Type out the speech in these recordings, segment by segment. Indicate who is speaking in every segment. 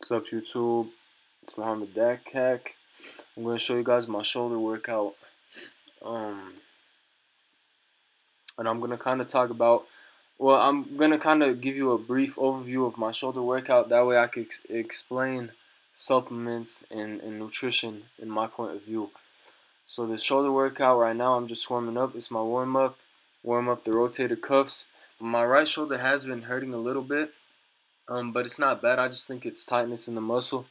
Speaker 1: What's up, YouTube? It's Muhammad Dakak. I'm going to show you guys my shoulder workout. Um, and I'm going to kind of talk about, I'm going to kind of give you a brief overview of my shoulder workout. That way I can explain supplements and nutrition in my point of view. So the shoulder workout right now, I'm just warming up. It's my warm-up. Warm up the rotator cuffs. My right shoulder has been hurting a little bit, but it's not bad. I just think it's tightness in the muscle.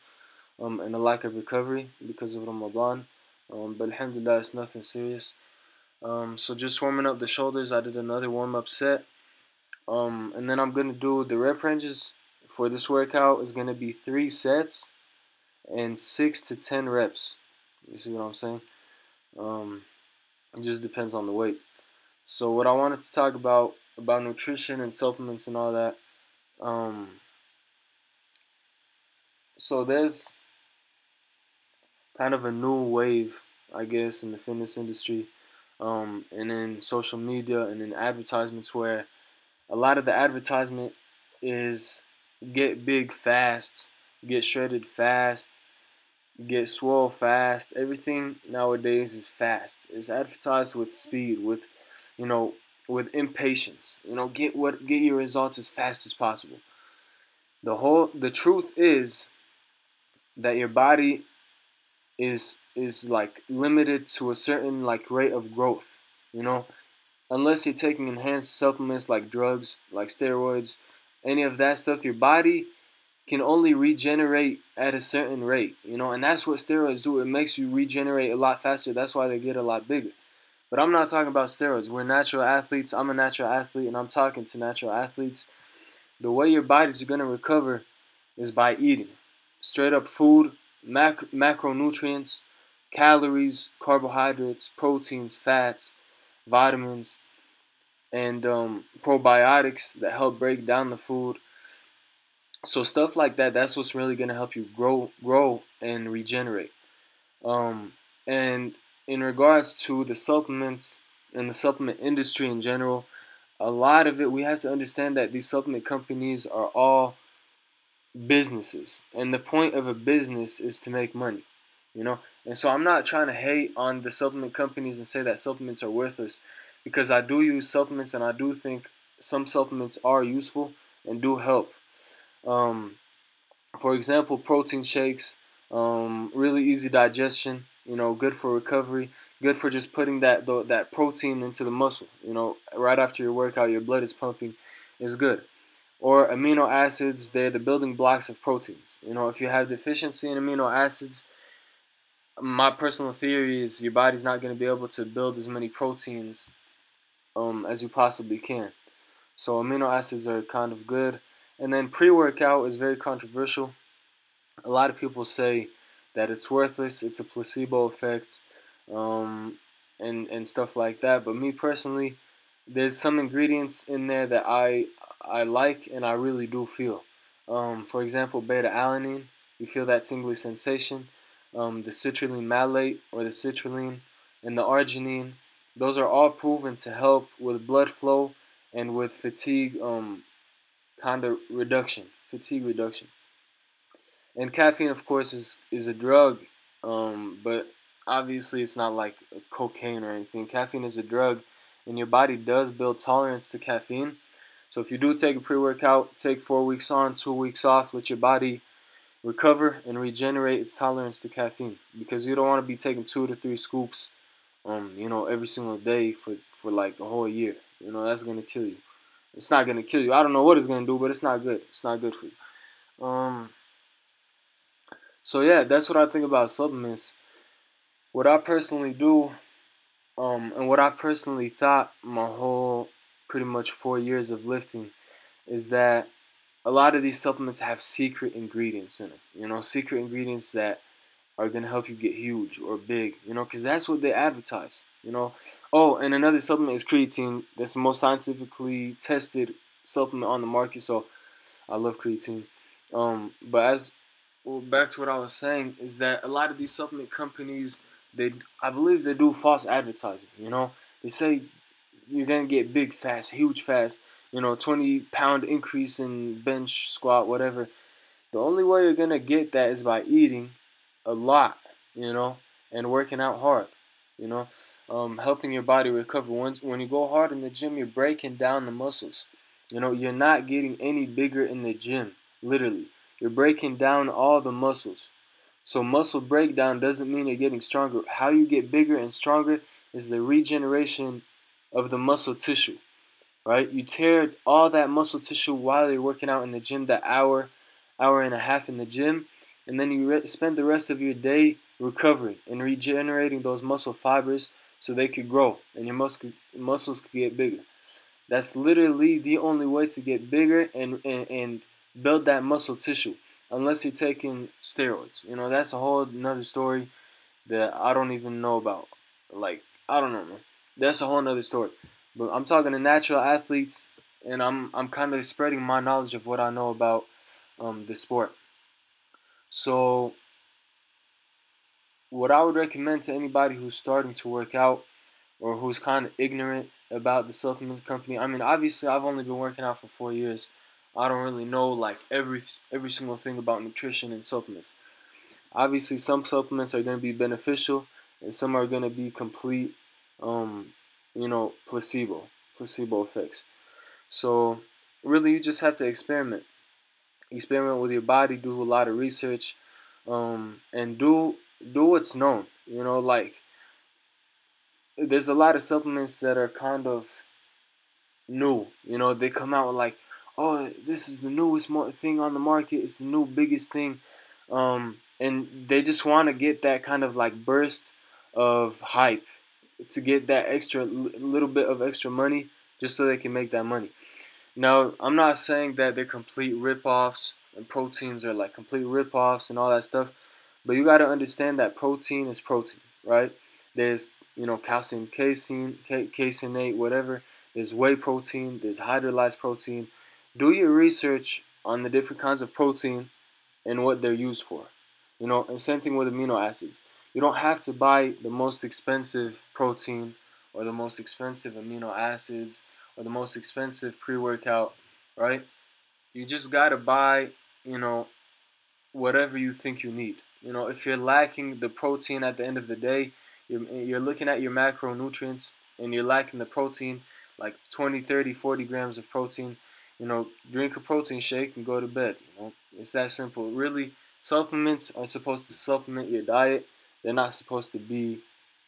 Speaker 1: And a lack of recovery because of Ramadan. But alhamdulillah, it's nothing serious. So just warming up the shoulders. I did another warm-up set. And then I'm going to do the rep ranges for this workout is going to be 3 sets and 6 to 10 reps. You see what I'm saying? It just depends on the weight. So what I wanted to talk about nutrition and supplements and all that. So there's kind of a new wave, I guess, in the fitness industry, and in social media and in advertisements, where a lot of the advertisement is get big fast, get shredded fast, get swole fast. Everything nowadays is fast. It's advertised with speed, with with impatience. Get your results as fast as possible. The truth is that your body is like limited to a certain like rate of growth, unless you're taking enhanced supplements like drugs, like steroids, any of that stuff. Your body can only regenerate at a certain rate, and that's what steroids do. It makes you regenerate a lot faster. That's why they get a lot bigger. But I'm not talking about steroids. We're natural athletes. I'm a natural athlete, and I'm talking to natural athletes. The way your bodies are going to recover is by eating straight up food, macronutrients, calories, carbohydrates, proteins, fats, vitamins, and probiotics that help break down the food. So stuff like that, that's what's really going to help you grow and regenerate. And in regards to the supplements and the supplement industry in general, a lot of it, we have to understand that these supplement companies are all businesses, and the point of a business is to make money, and so I'm not trying to hate on the supplement companies and say that supplements are worthless, because I do use supplements and I do think some supplements are useful and do help. For example, protein shakes, really easy digestion, good for recovery, good for just putting that protein into the muscle, right after your workout, your blood is pumping, is good. Or amino acids, they're the building blocks of proteins. If you have deficiency in amino acids, my personal theory is your body's not going to be able to build as many proteins as you possibly can. So amino acids are kind of good. And then pre-workout is very controversial. A lot of people say that it's worthless, it's a placebo effect, and stuff like that. But me personally, there's some ingredients in there that I like and I really do feel. For example, beta-alanine, you feel that tingly sensation. The citrulline malate or the citrulline and the arginine, those are all proven to help with blood flow and with fatigue fatigue reduction. And caffeine, of course, is a drug, but obviously it's not like cocaine or anything. Caffeine is a drug, and your body does build tolerance to caffeine. So if you do take a pre-workout, take 4 weeks on, 2 weeks off, let your body recover and regenerate its tolerance to caffeine, because you don't want to be taking 2 to 3 scoops, every single day for like a whole year. That's gonna kill you. It's not gonna kill you. I don't know what it's gonna do, but it's not good. It's not good for you. So yeah, that's what I think about supplements. What I personally do, and what I've personally thought my whole pretty much 4 years of lifting, is that a lot of these supplements have secret ingredients in them. Secret ingredients that are going to help you get huge or big, because that's what they advertise. Oh, and another supplement is creatine. That's the most scientifically tested supplement on the market, so I love creatine. Back to what I was saying, is that a lot of these supplement companies, I believe they do false advertising. They say you're gonna get big fast, huge fast. 20-pound increase in bench, squat, whatever. The only way you're gonna get that is by eating a lot, you know, and working out hard, you know, helping your body recover. When you go hard in the gym, you're breaking down the muscles. You know, you're not getting any bigger in the gym, literally. You're breaking down all the muscles. So muscle breakdown doesn't mean you're getting stronger. How you get bigger and stronger is the regeneration of the muscle tissue, right? You tear all that muscle tissue while you're working out in the gym, that hour and a half in the gym, and then you spend the rest of your day recovering and regenerating those muscle fibers so they could grow and your muscles could get bigger. That's literally the only way to get bigger and build that muscle tissue, unless you're taking steroids. You know, that's a whole another story that I don't even know about. Like, I don't know, man. That's a whole nother story. But I'm talking to natural athletes, and I'm kind of spreading my knowledge of what I know about the sport. So, what I would recommend to anybody who's starting to work out or who's kind of ignorant about the supplement company. I mean, obviously, I've only been working out for 4 years. I don't really know like every single thing about nutrition and supplements. Obviously, some supplements are going to be beneficial, and some are going to be complete, placebo effects. So, really, you just have to experiment with your body, do a lot of research, and do what's known. You know, like there's a lot of supplements that are kind of new. You know, they come out with like, oh, this is the newest thing on the market. It's the new biggest thing, and they just want to get that kind of like burst of hype to get that extra little bit of extra money just so they can make that money. Now, I'm not saying that they're complete rip-offs and proteins are like complete rip-offs and all that stuff, but you got to understand that protein is protein, right? There's, calcium casein, caseinate, whatever. There's whey protein, there's hydrolyzed protein. Do your research on the different kinds of protein and what they're used for. And same thing with amino acids. You don't have to buy the most expensive protein or the most expensive amino acids or the most expensive pre-workout, right? You just gotta buy, you know, whatever you think you need. If you're lacking the protein at the end of the day, you're looking at your macronutrients and you're lacking the protein, like 20, 30, 40 grams of protein, drink a protein shake and go to bed. It's that simple. Really, supplements are supposed to supplement your diet. They're not supposed to be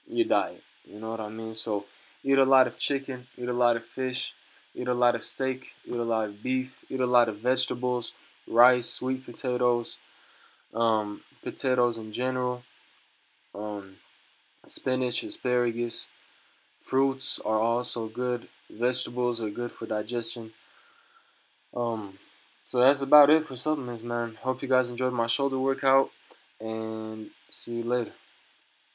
Speaker 1: your diet. You know what I mean? So eat a lot of chicken, eat a lot of fish, eat a lot of steak, eat a lot of beef, eat a lot of vegetables, rice, sweet potatoes, potatoes in general, um, spinach, asparagus. Fruits are also good. Vegetables are good for digestion. Um, so that's about it for supplements, man. Hope you guys enjoyed my shoulder workout, and see you later.